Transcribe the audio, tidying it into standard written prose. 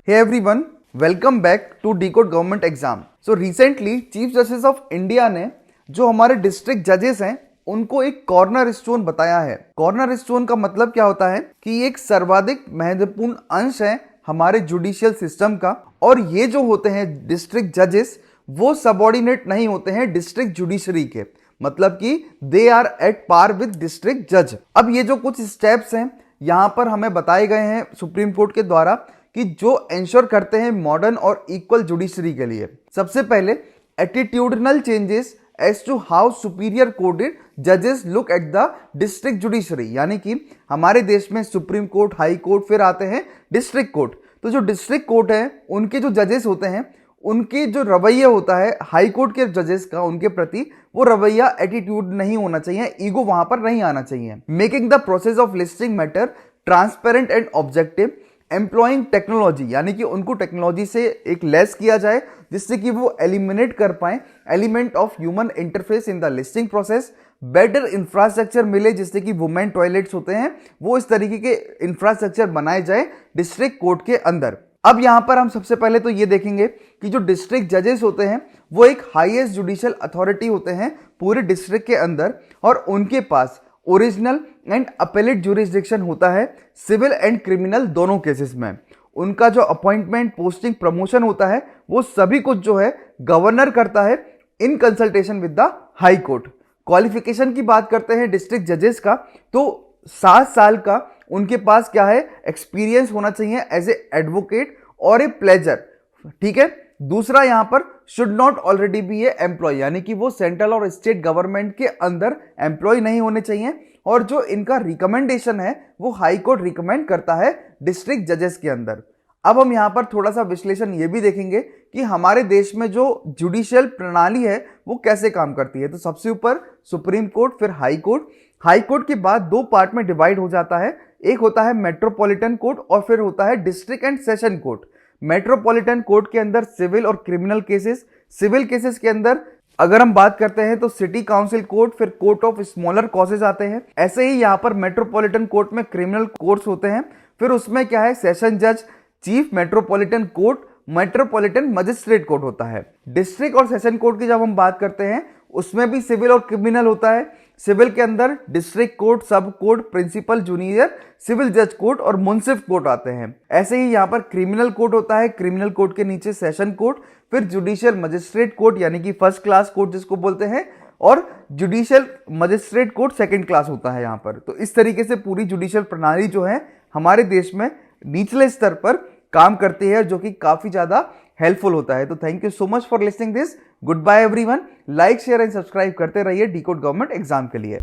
Hey everyone, welcome back to Decode Government Exam. So recently chief justice of India ने जो हमारे district जजेस हैं उनको एक कॉर्नर स्टोन बताया है। कॉर्नर स्टोन का मतलब क्या होता है कि एक सर्वाधिक महत्वपूर्ण अंश है हमारे जुडिशियल सिस्टम का, और ये जो होते हैं डिस्ट्रिक्ट जजेस वो सबऑर्डिनेट नहीं होते हैं डिस्ट्रिक्ट जुडिशरी के, मतलब कि they are at par with district जज। अब ये जो कुछ स्टेप्स हैं यहाँ पर हमें बताए गए हैं सुप्रीम कोर्ट के द्वारा कि जो इंश्योर करते हैं मॉडर्न और इक्वल जुडिशरी के लिए। सबसे पहले attitudinal changes as to how superior courted जजेस look at the district judiciary, यानी कि हमारे देश में सुप्रीम कोर्ट, हाई कोर्ट, फिर आते हैं डिस्ट्रिक्ट कोर्ट। तो जो डिस्ट्रिक्ट कोर्ट है उनके जो जजेस होते हैं उनके जो रवैया होता है हाई कोर्ट के जजेस का उनके प्रति, वो रवैया एटीट्यूड नहीं होना चाहिए, ईगो वहां पर नहीं आना चाहिए। Making the process of listing matter transparent and objective, employing technology, यानी कि उनको टेक्नोलॉजी से एक लेस किया जाए जिससे कि वो एलिमिनेट कर पाए element of human interface in the listing process. Better infrastructure मिले जिससे कि वुमेन टॉयलेट्स होते हैं वो इस तरीके के इंफ्रास्ट्रक्चर बनाए जाए डिस्ट्रिक्ट कोर्ट के अंदर। अब यहां पर हम सबसे पहले तो ये देखेंगे कि जो डिस्ट्रिक्ट जजेस होते हैं वो एक हाईएस्ट जुडिशियल अथॉरिटी होते हैं पूरे डिस्ट्रिक्ट के अंदर, और उनके पास ओरिजिनल एंड अपेलेट ज्यूरिसडिक्शन होता है सिविल एंड क्रिमिनल दोनों केसेस में। उनका जो अपॉइंटमेंट, पोस्टिंग, प्रमोशन होता है वो सभी कुछ जो है गवर्नर करता है in consultation with the high court. Qualification की बात करते हैं डिस्ट्रिक्ट जजेस का, तो 7 साल का उनके पास क्या है एक्सपीरियंस होना चाहिए एज ए एडवोकेट और ए प्लेजर, ठीक है। दूसरा यहां पर should not already be a employ, यानी कि वो सेंट्रल और स्टेट गवर्नमेंट के अंदर एम्प्लॉय नहीं होने चाहिए, और जो इनका रिकमेंडेशन है वो हाई कोर्ट रिकमेंड करता है डिस्ट्रिक्ट जजेस के अंदर। अब हम यहां पर थोड़ा सा विश्लेषण ये भी देखेंगे कि हमारे देश में जो जुडिशियल प्रणाली है वो कैसे काम करती है। तो सबसे ऊपर सुप्रीम कोर्ट, फिर हाई कोर्ट। हाई कोर्ट के बाद 2 पार्ट में डिवाइड हो जाता है, एक होता है मेट्रोपॉलिटन कोर्ट और फिर होता है district and session court. Metropolitan court के अंदर सिविल और क्रिमिनल केसेस, सिविल केसेस के अंदर अगर हम बात करते हैं तो सिटी काउंसिल कोर्ट, फिर कोर्ट ऑफ स्मॉलर कॉजेज आते हैं। ऐसे ही यहाँ पर मेट्रोपॉलिटन कोर्ट में क्रिमिनल कोर्ट्स होते हैं, फिर उसमें क्या है सेशन जज, chief metropolitan court, metropolitan magistrate court होता है। डिस्ट्रिक्ट और सेशन कोर्ट की जब हम बात करते हैं उसमें भी सिविल और क्रिमिनल होता है। सिविल के अंदर डिस्ट्रिक्ट कोर्ट, सब कोर्ट, प्रिंसिपल, जूनियर सिविल जज कोर्ट और मुंसिफ कोर्ट आते हैं। ऐसे ही यहाँ पर क्रिमिनल कोर्ट होता है, क्रिमिनल कोर्ट के नीचे सेशन कोर्ट, फिर जुडिशियल मजिस्ट्रेट कोर्ट यानी कि फर्स्ट क्लास कोर्ट जिसको बोलते हैं, और judicial magistrate court second class होता है यहाँ पर। तो इस तरीके से पूरी जुडिशियल प्रणाली जो है हमारे देश में निचले स्तर पर काम करती है, जो कि काफी ज्यादा हेल्पफुल होता है। तो thank you so much for listening this. Good bye everyone. Like, share and subscribe करते रहिए डिकोड गवर्नमेंट एग्जाम के लिए।